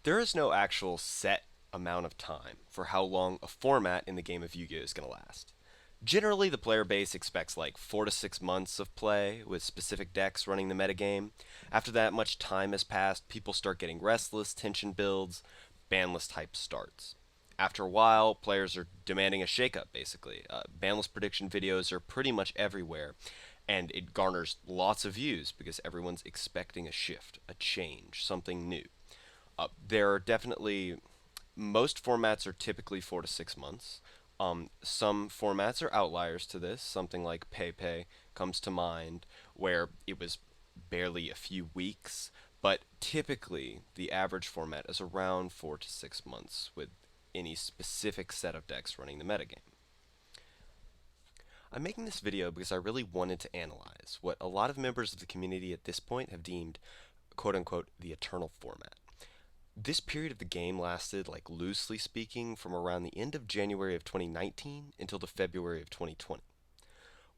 There is no actual set amount of time for how long a format in the game of Yu-Gi-Oh is going to last. Generally, the player base expects like 4 to 6 months of play with specific decks running the metagame. After that much time has passed, people start getting restless, tension builds, banlist hype starts. After a while, players are demanding a shakeup, basically. Banlist prediction videos are pretty much everywhere, and it garners lots of views because everyone's expecting a shift, a change, something new. There are definitely most formats are typically 4 to 6 months. Some formats are outliers to this. Something like Pepe comes to mind, where it was barely a few weeks. But typically, the average format is around 4 to 6 months, with any specific set of decks running the metagame. I'm making this video because I really wanted to analyze what a lot of members of the community at this point have deemed quote unquote the eternal format. This period of the game lasted, like loosely speaking, from around the end of January of 2019 until the February of 2020.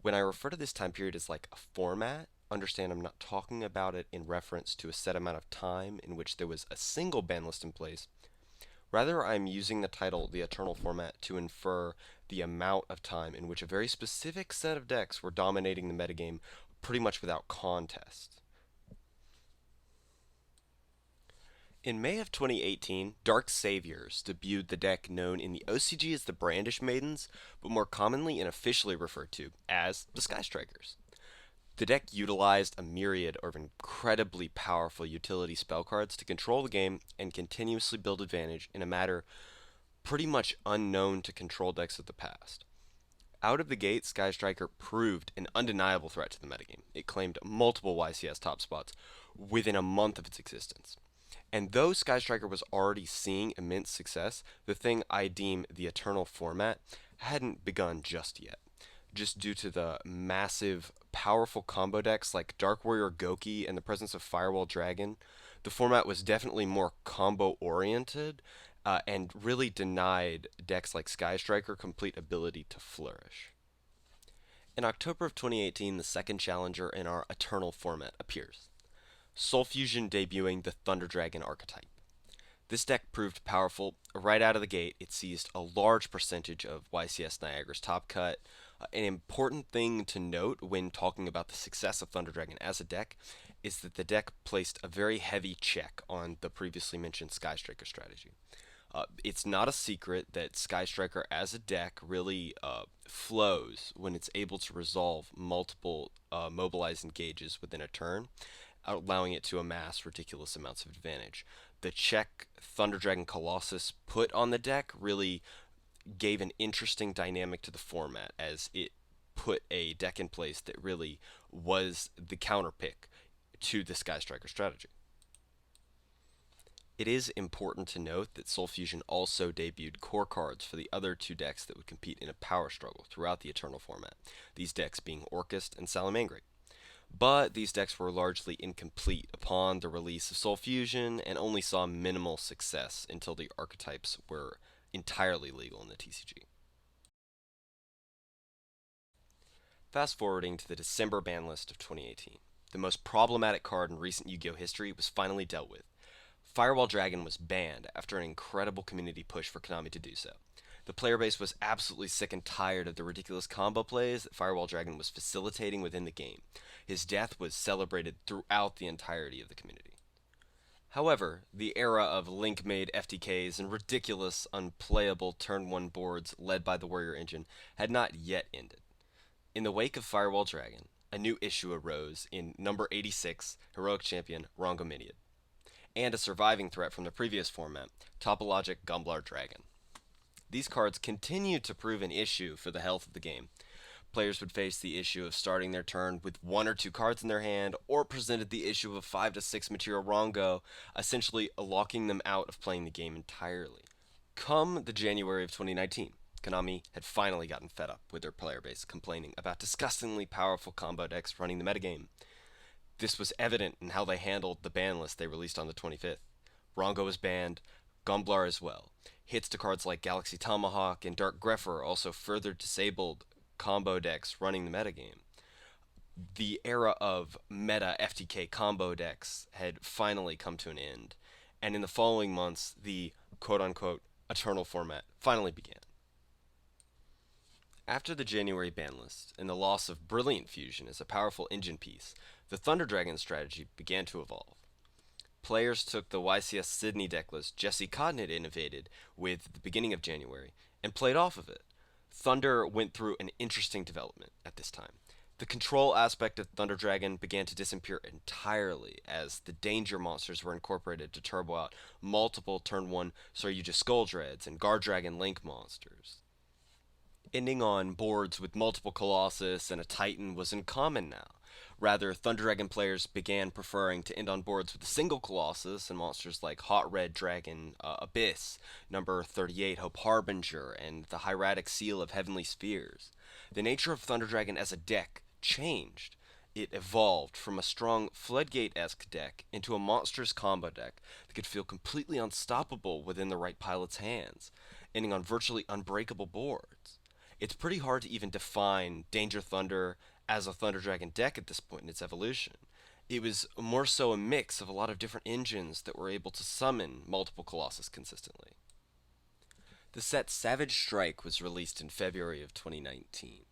When I refer to this time period as like a format, understand I'm not talking about it in reference to a set amount of time in which there was a single ban list in place. Rather, I'm using the title The Eternal Format to infer the amount of time in which a very specific set of decks were dominating the metagame pretty much without contest. In May of 2018, Dark Saviors debuted the deck known in the OCG as the Brandish Maidens, but more commonly and officially referred to as the Sky Strikers. The deck utilized a myriad of incredibly powerful utility spell cards to control the game and continuously build advantage in a manner pretty much unknown to control decks of the past. Out of the gate, Sky Striker proved an undeniable threat to the metagame. It claimed multiple YCS top spots within a month of its existence. And though Sky Striker was already seeing immense success, the thing I deem the eternal format hadn't begun just yet. Just due to the massive, powerful combo decks like Dark Warrior Goki and the presence of Firewall Dragon, the format was definitely more combo oriented and really denied decks like Sky Striker complete ability to flourish. In October of 2018, the second challenger in our Eternal format appears. Soul Fusion debuting the Thunder Dragon archetype. This deck proved powerful right out of the gate. It seized a large percentage of YCS Niagara's top cut. An important thing to note when talking about the success of Thunder Dragon as a deck is that the deck placed a very heavy check on the previously mentioned Sky Striker strategy. It's not a secret that Sky Striker as a deck really flows when it's able to resolve multiple mobilized engages within a turn, allowing it to amass ridiculous amounts of advantage. The check Thunder Dragon Colossus put on the deck really gave an interesting dynamic to the format as it put a deck in place that really was the counter pick to the Sky Striker strategy. It is important to note that Soul Fusion also debuted core cards for the other two decks that would compete in a power struggle throughout the Eternal format, these decks being Orcust and Salamangreat. But these decks were largely incomplete upon the release of Soul Fusion and only saw minimal success until the archetypes were entirely legal in the TCG. Fast forwarding to the December ban list of 2018, the most problematic card in recent Yu-Gi-Oh history was finally dealt with. Firewall Dragon was banned after an incredible community push for Konami to do so. The player base was absolutely sick and tired of the ridiculous combo plays that Firewall Dragon was facilitating within the game. His death was celebrated throughout the entirety of the community. However, the era of link-made FTKs and ridiculous, unplayable turn 1 boards led by the Warrior Engine had not yet ended. In the wake of Firewall Dragon, a new issue arose in number 86, Heroic Champion Rongominiad, and a surviving threat from the previous format, Topologic Gumblar Dragon. These cards continued to prove an issue for the health of the game. Players would face the issue of starting their turn with 1 or 2 cards in their hand, or presented the issue of a 5 to 6 material Rongo, essentially locking them out of playing the game entirely. Come the January of 2019, Konami had finally gotten fed up with their player base complaining about disgustingly powerful combo decks running the metagame. This was evident in how they handled the ban list they released on the 25th. Rongo was banned, Gumblar as well. Hits to cards like Galaxy Tomahawk and Dark Grepher also further disabled combo decks running the metagame. The era of meta FTK combo decks had finally come to an end, and in the following months, the quote unquote eternal format finally began. After the January ban list and the loss of Brilliant Fusion as a powerful engine piece, the Thunder Dragon strategy began to evolve. Players took the YCS Sydney decklist Jesse Cotton had innovated with at the beginning of January and played off of it. Thunder went through an interesting development at this time. The control aspect of Thunder Dragon began to disappear entirely as the danger monsters were incorporated to turbo out multiple turn 1 Saryuja Skull Dreads and Guard Dragon Link monsters. Ending on boards with multiple Colossus and a Titan was uncommon now. Rather, Thunder Dragon players began preferring to end on boards with a single Colossus and monsters like Hot Red Dragon Abyss, number 38 Hope Harbinger, and the Hieratic Seal of Heavenly Spheres. The nature of Thunder Dragon as a deck changed. It evolved from a strong Floodgate-esque deck into a monstrous combo deck that could feel completely unstoppable within the right pilot's hands, ending on virtually unbreakable boards. It's pretty hard to even define Danger Thunder as a Thunder Dragon deck at this point in its evolution. It was more so a mix of a lot of different engines that were able to summon multiple Colossus consistently. The set Savage Strike was released in February of 2019.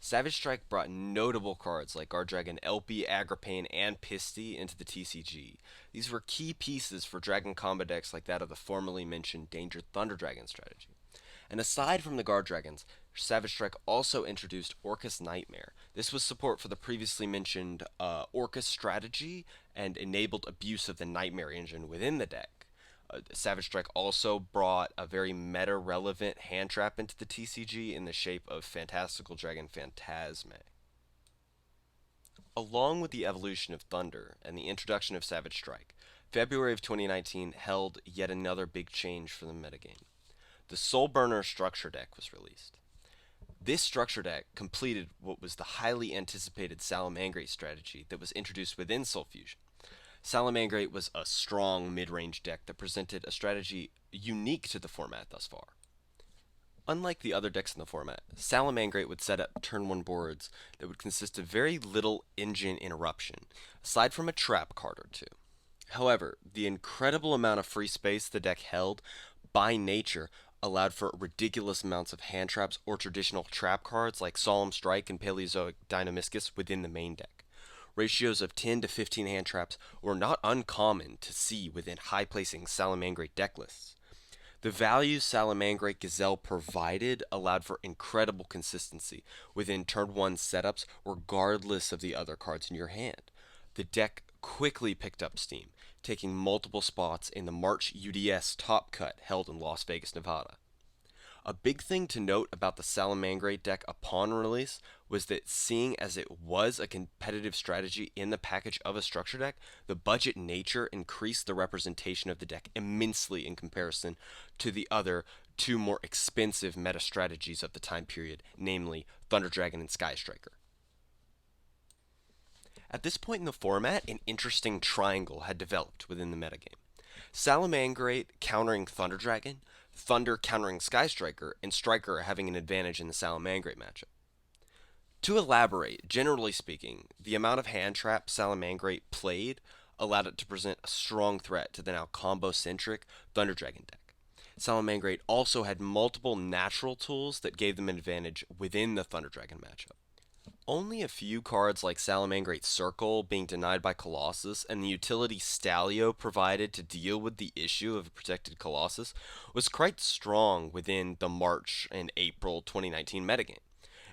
Savage Strike brought notable cards like Guard Dragon LP, Agripane, and Pisty into the TCG. These were key pieces for Dragon combo decks like that of the formerly mentioned Danger Thunder Dragon strategy. And aside from the Guard Dragons, Savage Strike also introduced Orcus Nightmare. This was support for the previously mentioned Orcus Strategy and enabled abuse of the Nightmare engine within the deck. Savage Strike also brought a very meta-relevant hand trap into the TCG in the shape of Fantastical Dragon Phantasme. Along with the evolution of Thunder and the introduction of Savage Strike, February of 2019 held yet another big change for the metagame. The Soul Burner structure deck was released. This structure deck completed what was the highly anticipated Salamangreat strategy that was introduced within Soul Fusion. Salamangreat was a strong mid-range deck that presented a strategy unique to the format thus far. Unlike the other decks in the format, Salamangreat would set up turn 1 boards that would consist of very little engine interruption, aside from a trap card or two. However, the incredible amount of free space the deck held by nature allowed for ridiculous amounts of hand traps or traditional trap cards like Solemn Strike and Paleozoic Deinamiscus within the main deck. Ratios of 10 to 15 hand traps were not uncommon to see within high-placing Salamangreat deck lists. The value Salamangreat Gazelle provided allowed for incredible consistency within turn 1 setups regardless of the other cards in your hand. The deck quickly picked up steam, taking multiple spots in the March UDS Top Cut held in Las Vegas, Nevada. A big thing to note about the Salamangreat deck upon release was that seeing as it was a competitive strategy in the package of a structure deck, the budget nature increased the representation of the deck immensely in comparison to the other two more expensive meta strategies of the time period, namely Thunder Dragon and Sky Striker. At this point in the format, an interesting triangle had developed within the metagame. Salamangreat countering Thunder Dragon, Thunder countering Sky Striker, and Striker having an advantage in the Salamangreat matchup. To elaborate, generally speaking, the amount of hand trap Salamangreat played allowed it to present a strong threat to the now combo-centric Thunder Dragon deck. Salamangreat also had multiple natural tools that gave them an advantage within the Thunder Dragon matchup. Only a few cards like Salamangreat Circle being denied by Colossus and the utility Stalio provided to deal with the issue of a protected Colossus was quite strong within the March and April 2019 metagame.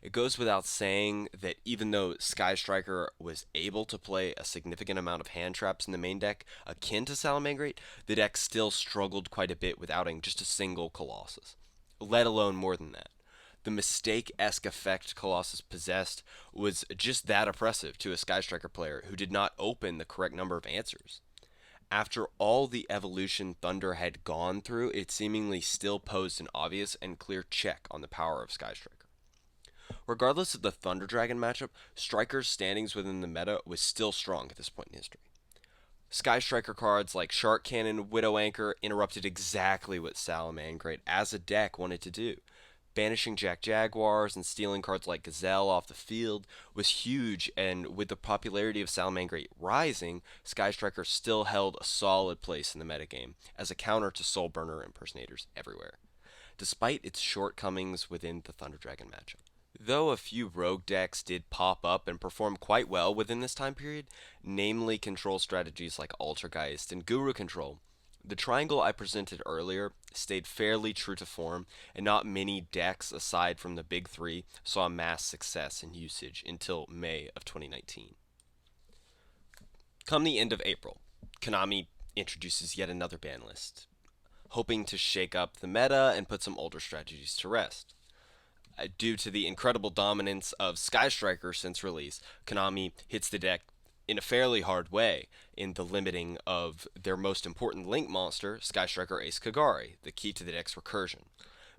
It goes without saying that even though Sky Striker was able to play a significant amount of hand traps in the main deck akin to Salamangreat, the deck still struggled quite a bit with outing just a single Colossus, let alone more than that. The mistake-esque effect Colossus possessed was just that oppressive to a Sky Striker player who did not open the correct number of answers. After all the evolution Thunder had gone through, it seemingly still posed an obvious and clear check on the power of Sky Striker. Regardless of the Thunder Dragon matchup, Striker's standings within the meta was still strong at this point in history. Sky Striker cards like Shark Cannon, Widow Anchor interrupted exactly what Salamangreat as a deck wanted to do. Banishing Jack Jaguars and stealing cards like Gazelle off the field was huge, and with the popularity of salamangreat rising, Sky Striker still held a solid place in the metagame as a counter to Soulburner impersonators everywhere, despite its shortcomings within the Thunder Dragon matchup. Though a few rogue decks did pop up and perform quite well within this time period, namely control strategies like Altergeist and Guru Control, the triangle I presented earlier stayed fairly true to form, and not many decks aside from the big three saw mass success in usage until May of 2019. Come the end of April, Konami introduces yet another ban list, hoping to shake up the meta and put some older strategies to rest. Due to the incredible dominance of Sky Striker since release, Konami hits the deck in a fairly hard way in the limiting of their most important link monster, Sky Striker Ycs Guadalajara, the key to the deck's recursion.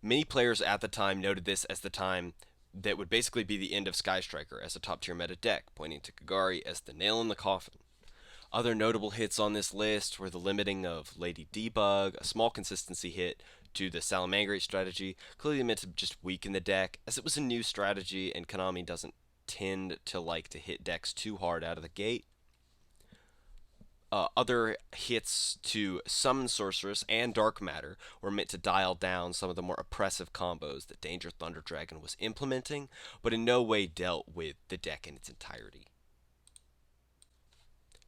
Many players at the time noted this as the time that would basically be the end of Sky Striker as a top tier meta deck, pointing to Guadalajara as the nail in the coffin. Other notable hits on this list were the limiting of Lady Debug, a small consistency hit to the Salamangreat strategy, clearly meant to just weaken the deck, as it was a new strategy and Konami doesn't tend to like to hit decks too hard out of the gate. Other hits to Summon Sorceress and Dark Matter were meant to dial down some of the more oppressive combos that Danger Thunder Dragon was implementing, but in no way dealt with the deck in its entirety.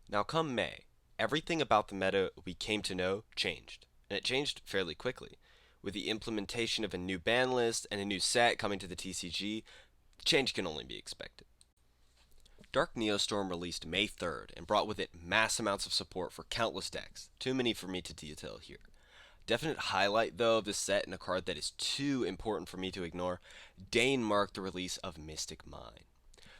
Now come May, everything about the meta we came to know changed, and it changed fairly quickly. With the implementation of a new ban list and a new set coming to the TCG, change can only be expected. Dark Neostorm released May 3rd and brought with it mass amounts of support for countless decks, too many for me to detail here. Definite highlight though of this set, and a card that is too important for me to ignore, Dane marked the release of Mystic Mine.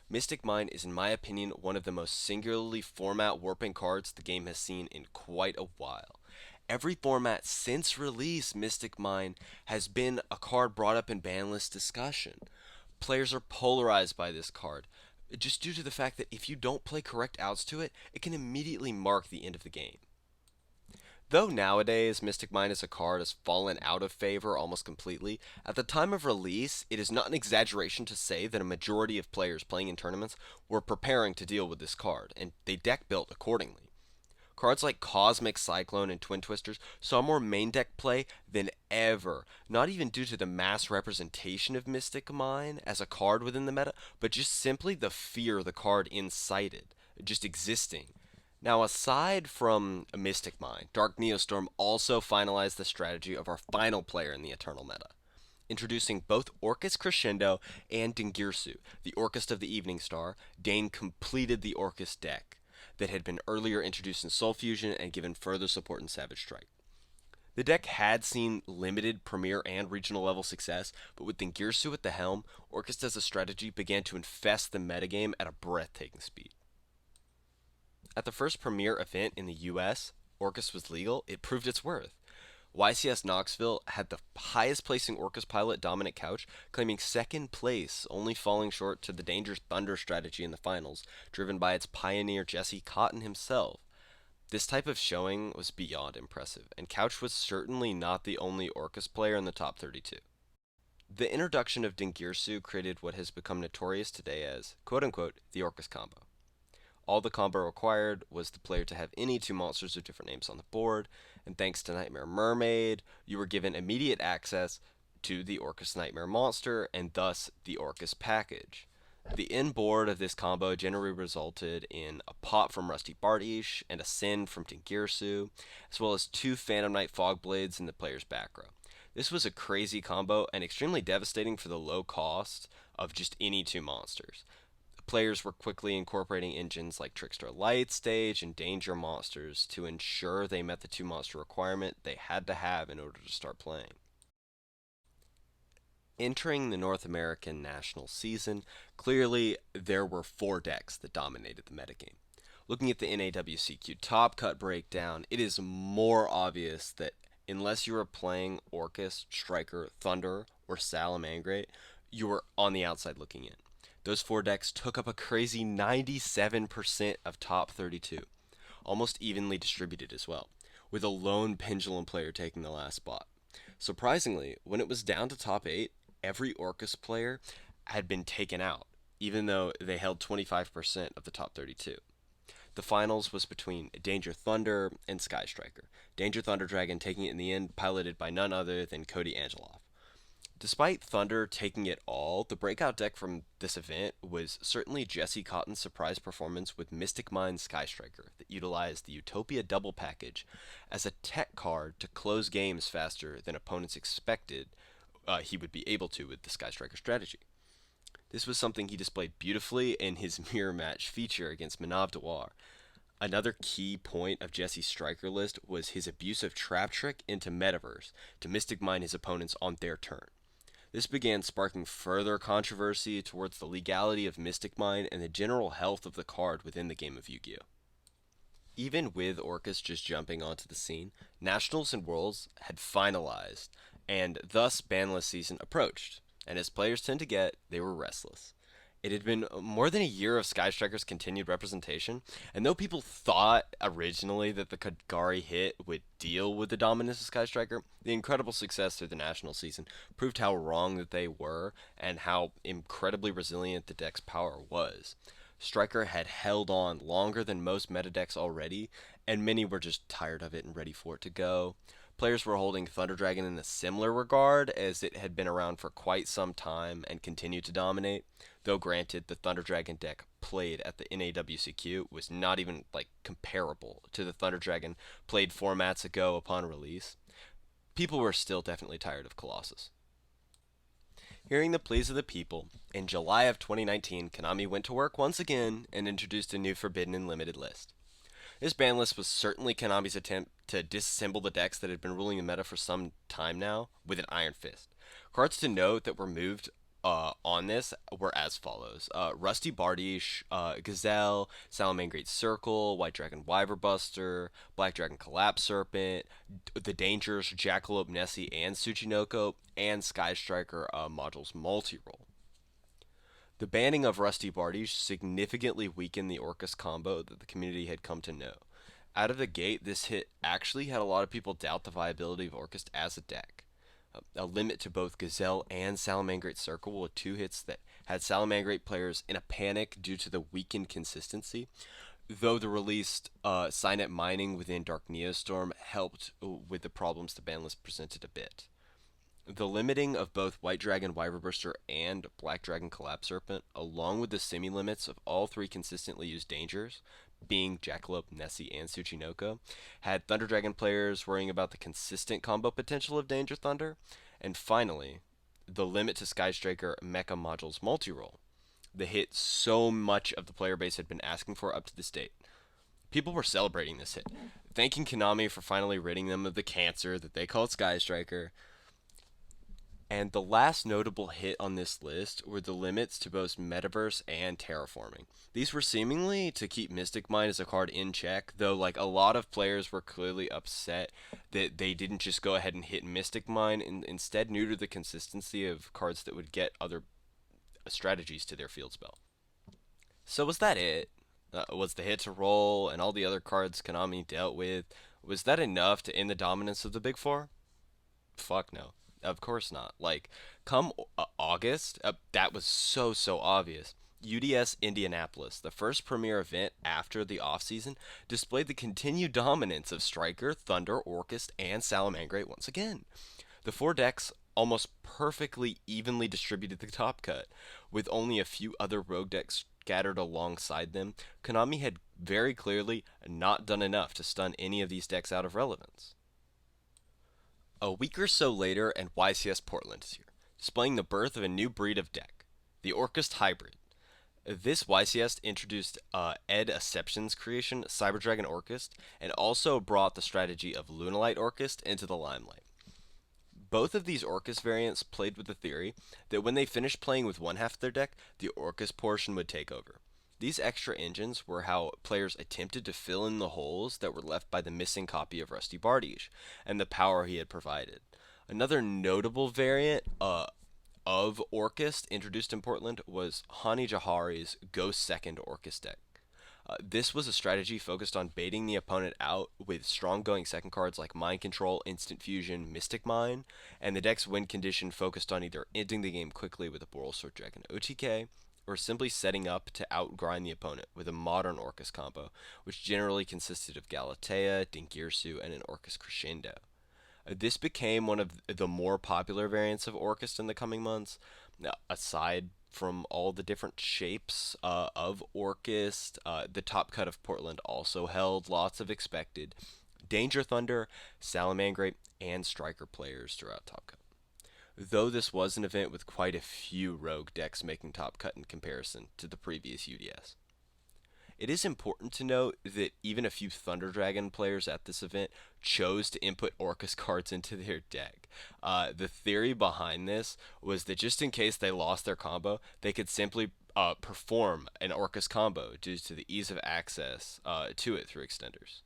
Mystic Mine is in my opinion one of the most singularly format warping cards the game has seen in quite a while. Every format since release, Mystic Mine has been a card brought up in ban list discussion. Players are polarized by this card, just due to the fact that if you don't play correct outs to it, it can immediately mark the end of the game. Though nowadays Mystic Mine as a card has fallen out of favor almost completely, at the time of release, it is not an exaggeration to say that a majority of players playing in tournaments were preparing to deal with this card, and they deck built accordingly. Cards like Cosmic Cyclone and Twin Twisters saw more main deck play than ever, not even due to the mass representation of Mystic Mine as a card within the meta, but just simply the fear the card incited, just existing. Now, aside from Mystic Mine, Dark Neostorm also finalized the strategy of our final player in the Eternal meta, introducing both Orcus Crescendo and Dingirsu, the Orcust of the Evening Star. Dane completed the Orcus deck that had been earlier introduced in Soul Fusion and given further support in Savage Strike. The deck had seen limited premier and regional level success, but with Dingirsu at the helm, Orcust as a strategy began to infest the metagame at a breathtaking speed. At the first premier event in the US, Orcus was legal, it proved its worth. YCS Knoxville had the highest placing Orcus pilot, Dominic Couch, claiming second place, only falling short to the Danger Thunder strategy in the finals, driven by its pioneer Jesse Cotton himself. This type of showing was beyond impressive, and Couch was certainly not the only Orcus player in the top 32. The introduction of Dingirsu created what has become notorious today as, quote-unquote, the Orcus combo. All the combo required was the player to have any two monsters with different names on the board, and thanks to Nightmare Mermaid, you were given immediate access to the Orcus Nightmare monster, and thus the Orcus package. The inboard of this combo generally resulted in a pop from Rusty Bardish and a Sin from Dingirsu, as well as two Phantom Knight Fogblades in the player's back row. This was a crazy combo and extremely devastating for the low cost of just any two monsters. Players were quickly incorporating engines like Trickster Lightstage and Danger Monsters to ensure they met the two monster requirement they had to have in order to start playing. Entering the North American national season, clearly there were four decks that dominated the metagame. Looking at the NAWCQ top cut breakdown, it is more obvious that unless you are playing Orcus, Striker, Thunder, or Salamangreat, you are on the outside looking in. Those four decks took up a crazy 97% of top 32, almost evenly distributed as well, with a lone Pendulum player taking the last spot. Surprisingly, when it was down to top 8, every Orcas player had been taken out, even though they held 25% of the top 32. The finals was between Danger Thunder and Sky Striker. Danger Thunder Dragon taking it in the end, piloted by none other than Cody Angeloff. Despite Thunder taking it all, the breakout deck from this event was certainly Jesse Cotton's surprise performance with Mystic Mind Sky Striker that utilized the Utopia double package as a tech card to close games faster than opponents expected he would be able to with the Sky Striker strategy. This was something he displayed beautifully in his mirror match feature against Manav Dewar. Another key point of Jesse's striker list was his abuse of Trap Trick into Metaverse to Mystic Mind his opponents on their turn. This began sparking further controversy towards the legality of Mystic Mind and the general health of the card within the game of Yu-Gi-Oh! Even with Orcus just jumping onto the scene, Nationals and Worlds had finalized, and thus banless season approached, and as players tend to get, they were restless. It had been more than a year of Sky Striker's continued representation, and though people thought originally that the Kagari hit would deal with the dominance of Sky Striker, the incredible success through the national season proved how wrong that they were and how incredibly resilient the deck's power was. Striker had held on longer than most meta decks already, and many were just tired of it and ready for it to go. Players were holding Thunder Dragon in a similar regard, as it had been around for quite some time and continued to dominate. Though granted, the Thunder Dragon deck played at the NAWCQ was not even comparable to the Thunder Dragon played formats ago upon release. People were still definitely tired of Colossus. Hearing the pleas of the people, in July of 2019, Konami went to work once again and introduced a new Forbidden and Limited list. This ban list was certainly Konami's attempt to disassemble the decks that had been ruling the meta for some time now with an iron fist. Cards to note that were moved on this were as follows. Rusty Bardiche, Gazelle, Salamangreat Circle, White Dragon Wyverbuster, Black Dragon Collapse Serpent, the Dangers, Jackalope Nessie and Tsuchinoko, and Sky Striker modules multi-roll. The banning of Rusty Bardiche significantly weakened the Orcus combo that the community had come to know. Out of the gate, this hit actually had a lot of people doubt the viability of Orcus as a deck. A limit to both Gazelle and Salamangreat Circle with two hits that had Salamangreat players in a panic due to the weakened consistency, though the released Signet Mining within Dark Neostorm helped with the problems the ban list presented a bit. The limiting of both White Dragon Wyverburster and Black Dragon Collapse Serpent, along with the semi-limits of all three consistently used dangers, being Jackalope, Nessie, and Tsuchinoko, had Thunder Dragon players worrying about the consistent combo potential of Danger Thunder, and finally, the limit to Sky Striker Mecha Modules multi-roll, the hit so much of the player base had been asking for up to this date. People were celebrating this hit, thanking Konami for finally ridding them of the cancer that they called Sky Striker. And the last notable hit on this list were the limits to both Metaverse and Terraforming. These were seemingly to keep Mystic Mind as a card in check, though a lot of players were clearly upset that they didn't just go ahead and hit Mystic Mind and instead neuter the consistency of cards that would get other strategies to their field spell. So was that it? Was the hit to roll and all the other cards Konami dealt with, was that enough to end the dominance of the Big Four? Fuck no. Of course not. Come August, that was so obvious. Uds Indianapolis, the first premier event after the offseason, displayed the continued dominance of Striker, Thunder, Orcust, and Salamangreat once again. The four decks almost perfectly evenly distributed the top cut, with only a few other rogue decks scattered alongside them. Konami had very clearly not done enough to stun any of these decks out of relevance. A week or so later, and YCS Portland is here, displaying the birth of a new breed of deck, the Orcust Hybrid. This YCS introduced Ed Acception's creation, Cyber Dragon Orcust, and also brought the strategy of Lunalite Orcust into the limelight. Both of these Orcust variants played with the theory that when they finished playing with one half of their deck, the Orcust portion would take over. These extra engines were how players attempted to fill in the holes that were left by the missing copy of Rusty Bardiche and the power he had provided. Another notable variant of Orcust introduced in Portland was Hani Jahari's Go Second Orcust deck. This was a strategy focused on baiting the opponent out with strong going second cards like Mind Control, Instant Fusion, Mystic Mine, and the deck's win condition focused on either ending the game quickly with a Boral Sword Dragon OTK, or simply setting up to outgrind the opponent with a modern Orcus combo, which generally consisted of Galatea, Dingirsu, and an Orcus Crescendo. This became one of the more popular variants of Orcust in the coming months. Now, aside from all the different shapes of Orcust, the top cut of Portland also held lots of expected Danger Thunder, Salamangreat, and Striker players throughout Top Cut. Though this was an event with quite a few rogue decks making Top Cut in comparison to the previous UDS. It is important to note that even a few Thunder Dragon players at this event chose to input Orcus cards into their deck. The theory behind this was that just in case they lost their combo, they could simply perform an Orcus combo due to the ease of access to it through extenders.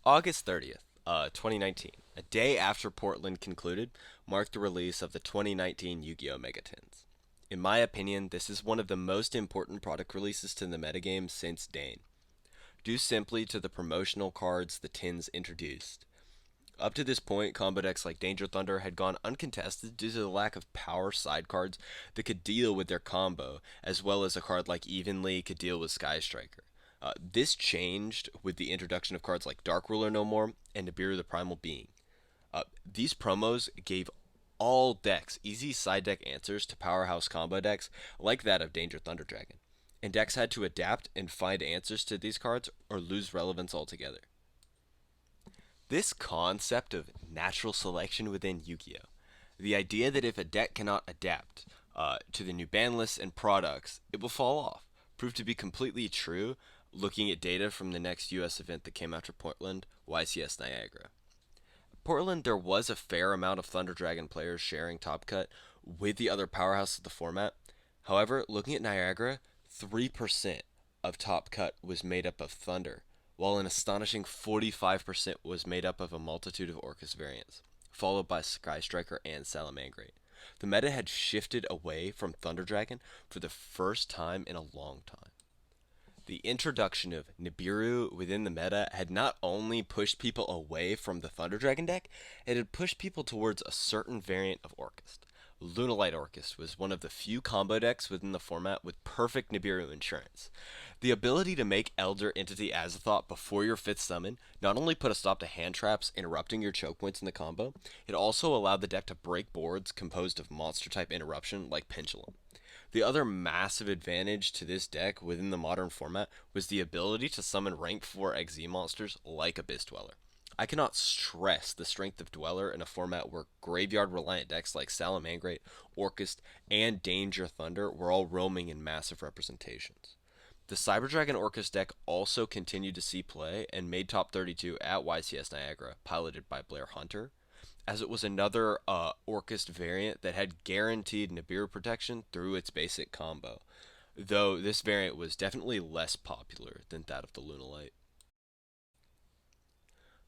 August 30th, 2019, a day after Portland concluded, marked the release of the 2019 Yu-Gi-Oh Megatons. In my opinion, this is one of the most important product releases to the metagame since Dane, due simply to the promotional cards the tins introduced. Up to this point, combo decks like Danger Thunder had gone uncontested due to the lack of power side cards that could deal with their combo, as well as a card like Evenly could deal with Sky Striker. This changed with the introduction of cards like Dark Ruler No More and Nibiru the Primal Being. These promos gave all decks easy side deck answers to powerhouse combo decks like that of Danger Thunder Dragon, and decks had to adapt and find answers to these cards or lose relevance altogether. This concept of natural selection within Yu-Gi-Oh! The idea that if a deck cannot adapt to the new ban lists and products, it will fall off, proved to be completely true looking at data from the next US event that came after Portland, Ycs Niagara. Portland, there was a fair amount of Thunder Dragon players sharing Top Cut with the other powerhouse of the format. However, looking at Niagara, 3% of Top Cut was made up of Thunder, while an astonishing 45% was made up of a multitude of Orcus variants, followed by Sky Striker and Salamangreat. The meta had shifted away from Thunder Dragon for the first time in a long time. The introduction of Nibiru within the meta had not only pushed people away from the Thunder Dragon deck, it had pushed people towards a certain variant of Orcust. Lunalight Orcust was one of the few combo decks within the format with perfect Nibiru insurance. The ability to make Elder Entity Azathoth before your 5th summon not only put a stop to hand traps interrupting your choke points in the combo, it also allowed the deck to break boards composed of monster type interruption like Pendulum. The other massive advantage to this deck within the modern format was the ability to summon rank 4 XZ monsters like Abyss Dweller. I cannot stress the strength of Dweller in a format where graveyard-reliant decks like Salamangreat, Orcust, and Danger Thunder were all roaming in massive representations. The Cyber Dragon Orcust deck also continued to see play and made top 32 at Ycs Niagara, piloted by Blair Hunter, as it was another Orcust variant that had guaranteed Nibiru protection through its basic combo, though this variant was definitely less popular than that of the Lunalight.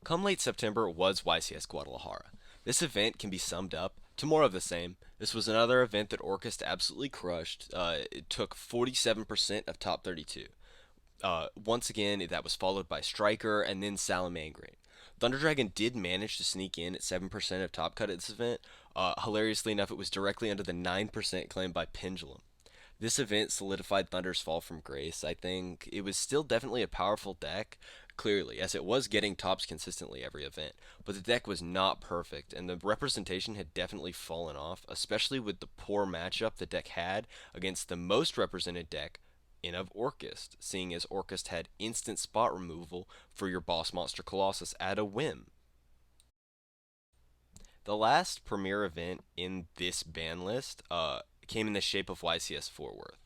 Come late September was Ycs Guadalajara. This event can be summed up to more of the same. This was another event that Orcust absolutely crushed. It took 47% of top 32. Once again, that was followed by Striker and then Salamangreat. Thunder Dragon did manage to sneak in at 7% of top cut at this event. Hilariously enough, it was directly under the 9% claimed by Pendulum. This event solidified Thunder's fall from grace, I think. It was still definitely a powerful deck, clearly, as it was getting tops consistently every event, but the deck was not perfect, and the representation had definitely fallen off, especially with the poor matchup the deck had against the most represented deck in of Orcust, seeing as Orcust had instant spot removal for your boss monster Colossus at a whim. The last premier event in this ban list came in the shape of YCS Fort Worth.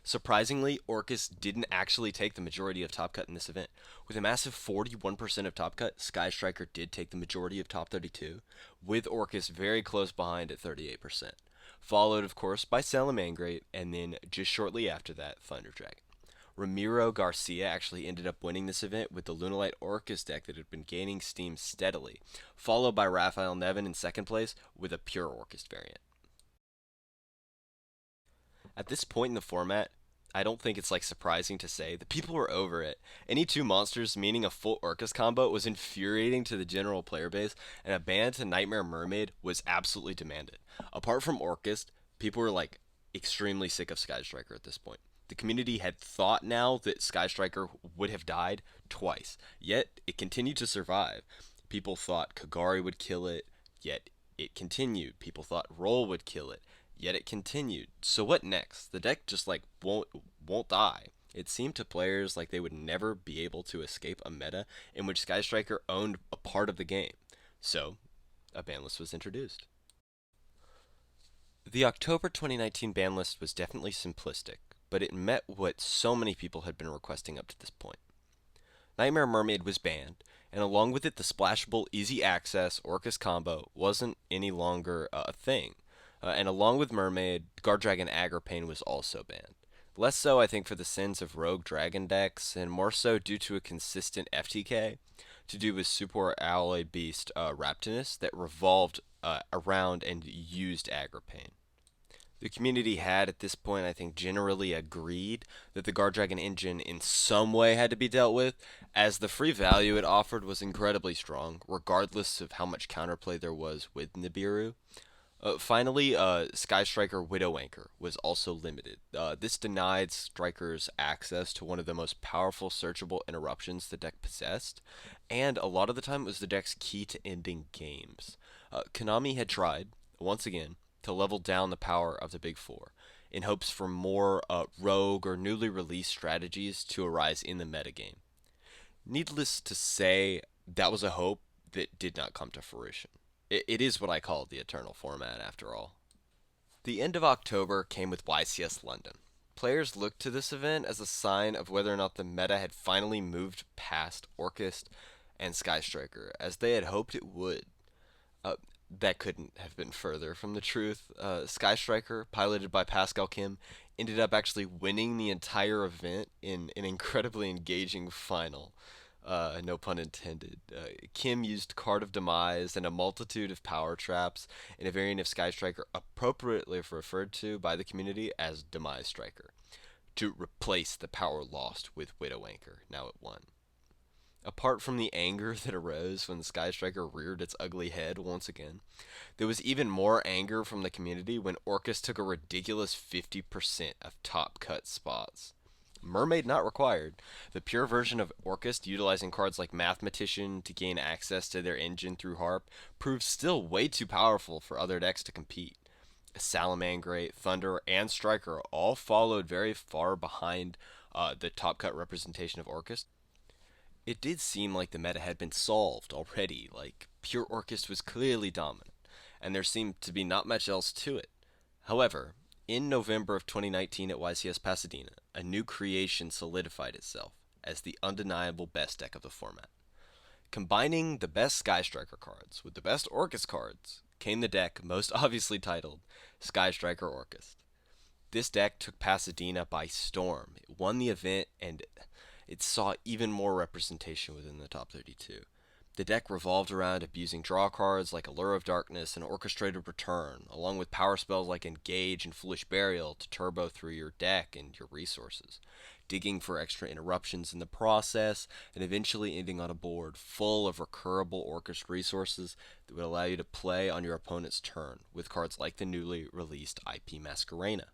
Surprisingly, Orcust didn't actually take the majority of top cut in this event. With a massive 41% of top cut, Sky Striker did take the majority of top 32, with Orcust very close behind at 38%. Followed, of course, by Salamangreat, and then just shortly after that, Thunder Dragon. Ramiro Garcia actually ended up winning this event with the Lunalight Orcust deck that had been gaining steam steadily, followed by Raphael Nevin in second place with a pure Orcust variant. At this point in the format, I don't think it's like surprising to say that people were over it. Any two monsters meaning a full Orcus combo was infuriating to the general player base, and a ban to Nightmare Mermaid was absolutely demanded. Apart from Orcus, people were like extremely sick of Sky Striker at this point. The community had thought now that Sky Striker would have died twice, yet it continued to survive. People thought Kagari would kill it, yet it continued. People thought Roll would kill it, yet it continued. So what next? The deck just like won't die. It seemed to players like they would never be able to escape a meta in which Sky Striker owned a part of the game. So, a ban list was introduced. The October 2019 ban list was definitely simplistic, but it met what so many people had been requesting up to this point. Nightmare Mermaid was banned, and along with it, the splashable easy access Orcus combo wasn't any longer a thing. And along with Mermaid, Guard Dragon Agripane was also banned. Less so, I think, for the sins of rogue dragon decks, and more so due to a consistent FTK to do with Super Alloy Beast Raptinus that revolved around and used Agripane. The community had, at this point, I think, generally agreed that the Guard Dragon engine in some way had to be dealt with, as the free value it offered was incredibly strong, regardless of how much counterplay there was with Nibiru. Finally, Sky Striker Widow Anchor was also limited. This denied strikers access to one of the most powerful searchable interruptions the deck possessed, and a lot of the time it was the deck's key to ending games. Konami had tried, once again, to level down the power of the Big Four, in hopes for more rogue or newly released strategies to arise in the metagame. Needless to say, that was a hope that did not come to fruition. It is what I call the eternal format, after all. The end of October came with YCS London. Players looked to this event as a sign of whether or not the meta had finally moved past Orcust and Sky Striker, as they had hoped it would. Uh, that couldn't have been further from the truth. Sky Striker, piloted by Pascal Kim, ended up actually winning the entire event in an incredibly engaging final. No pun intended. Kim used Card of Demise and a multitude of power traps in a variant of Sky Striker appropriately referred to by the community as Demise Striker to replace the power lost with Widow Anchor, now it won. Apart from the anger that arose when the Sky Striker reared its ugly head once again, there was even more anger from the community when Orcus took a ridiculous 50% of top cut spots. Mermaid not required. The pure version of Orcust utilizing cards like Mathematician to gain access to their engine through Harp proved still way too powerful for other decks to compete. Salamangreat, Thunder, and Striker all followed very far behind the top cut representation of Orcust. It did seem like the meta had been solved already, like pure Orcust was clearly dominant, and there seemed to be not much else to it. However, in November of 2019 at YCS Pasadena, a new creation solidified itself as the undeniable best deck of the format. Combining the best Sky Striker cards with the best Orcus cards came the deck most obviously titled Sky Striker Orchest. This deck took Pasadena by storm. It won the event, and it saw even more representation within the top 32. The deck revolved around abusing draw cards like Allure of Darkness and Orchestrated Return, along with power spells like Engage and Foolish Burial to turbo through your deck and your resources, digging for extra interruptions in the process, and eventually ending on a board full of recurable Orcust resources that would allow you to play on your opponent's turn, with cards like the newly released IP Masquerena.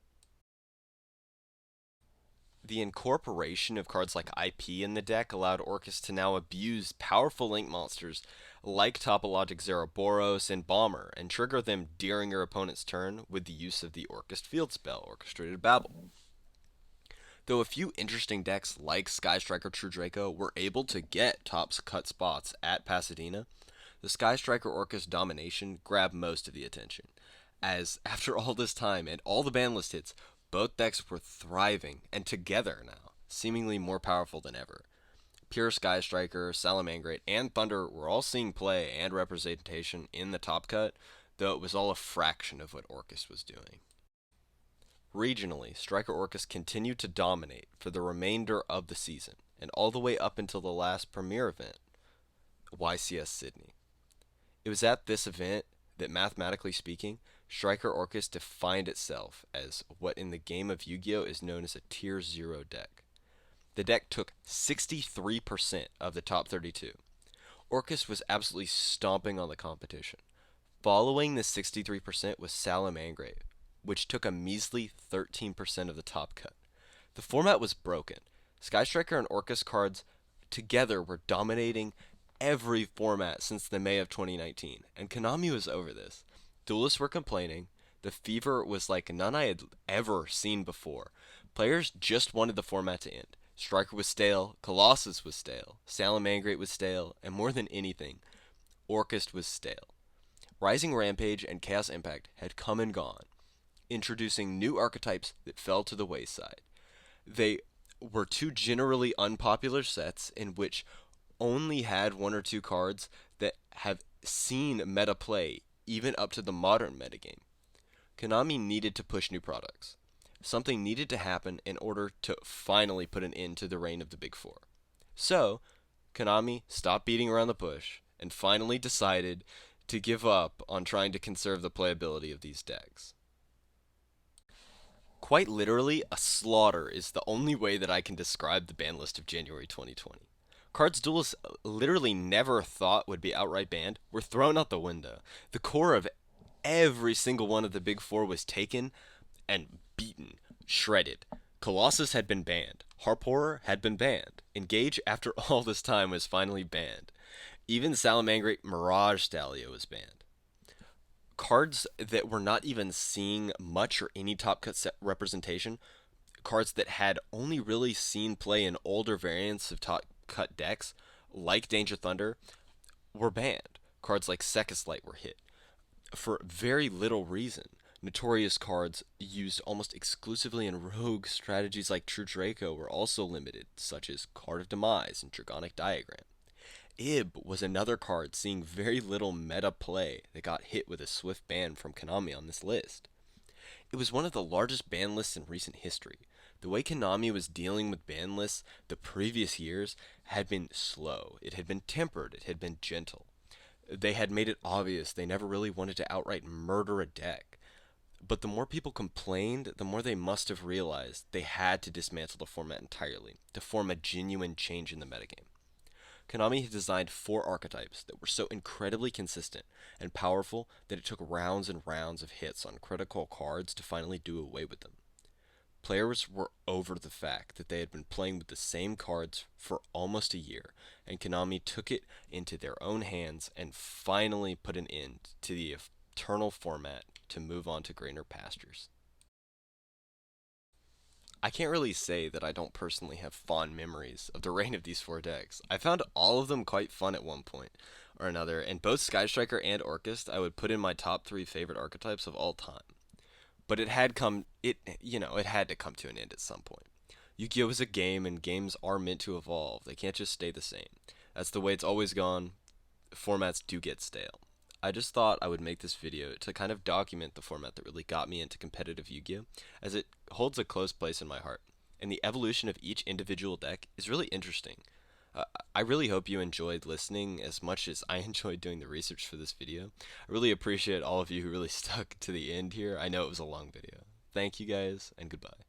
The incorporation of cards like IP in the deck allowed Orcus to now abuse powerful link monsters like Topologic Zeroboros and Bomber and trigger them during your opponent's turn with the use of the Orcust field spell, Orchestrated Babel. Though a few interesting decks like Sky Striker True Draco were able to get top cut spots at Pasadena, the Sky Striker Orcust domination grabbed most of the attention, as after all this time and all the ban list hits, both decks were thriving, and together now, seemingly more powerful than ever. Pure Sky Striker, Salamangreat, and Thunder were all seeing play and representation in the top cut, though it was all a fraction of what Orcus was doing. Regionally, Striker Orcus continued to dominate for the remainder of the season, and all the way up until the last premier event, YCS Sydney. It was at this event that mathematically speaking, Striker Orchest defined itself as what in the game of Yu-Gi-Oh is known as a tier 0 deck. The deck took 63% of the top 32. Orcus was absolutely stomping on the competition. Following the 63% was Salamangreat, which took a measly 13% of the top cut. The format was broken. Sky Striker and Orcus cards together were dominating every format since the May of 2019, and Konami was over this. Duelists were complaining. The fever was like none I had ever seen before. Players just wanted the format to end. Striker was stale, Colossus was stale, Salamangreat was stale, and more than anything, Orcust was stale. Rising Rampage and Chaos Impact had come and gone, introducing new archetypes that fell to the wayside. They were two generally unpopular sets in which only had one or two cards that have seen meta play even up to the modern metagame. Konami needed to push new products. Something needed to happen in order to finally put an end to the reign of the Big Four. So, Konami stopped beating around the bush and finally decided to give up on trying to conserve the playability of these decks. Quite literally, a slaughter is the only way that I can describe the ban list of January 2020. Cards duelists literally never thought would be outright banned were thrown out the window. The core of every single one of the Big Four was taken and beaten, shredded. Colossus had been banned. Harp Horror had been banned. Engage, after all this time, was finally banned. Even Salamangreat Mirage Stallion was banned. Cards that were not even seeing much or any top cut set representation, cards that had only really seen play in older variants of top cut decks, like Danger Thunder, were banned. Cards like Secus Light were hit. For very little reason. Notorious cards used almost exclusively in rogue strategies like True Draco were also limited, such as Card of Demise and Dragonic Diagram. Ib was another card seeing very little meta play that got hit with a swift ban from Konami on this list. It was one of the largest ban lists in recent history. The way Konami was dealing with ban lists the previous years had been slow. It had been tempered. It had been gentle. They had made it obvious they never really wanted to outright murder a deck. But the more people complained, the more they must have realized they had to dismantle the format entirely to form a genuine change in the metagame. Konami had designed 4 archetypes that were so incredibly consistent and powerful that it took rounds and rounds of hits on critical cards to finally do away with them. Players were over the fact that they had been playing with the same cards for almost a year, and Konami took it into their own hands and finally put an end to the eternal format to move on to greener pastures. I can't really say that I don't personally have fond memories of the reign of these 4 decks. I found all of them quite fun at one point or another, and both Sky Striker and Orcust I would put in my top 3 favorite archetypes of all time. But it had to come to an end at some point. Yu-Gi-Oh is a game, and games are meant to evolve. They can't just stay the same. That's the way it's always gone. Formats do get stale. I just thought I would make this video to kind of document the format that really got me into competitive Yu-Gi-Oh, as it holds a close place in my heart, and the evolution of each individual deck is really interesting. I really hope you enjoyed listening as much as I enjoyed doing the research for this video. I really appreciate all of you who really stuck to the end here. I know it was a long video. Thank you guys, and goodbye.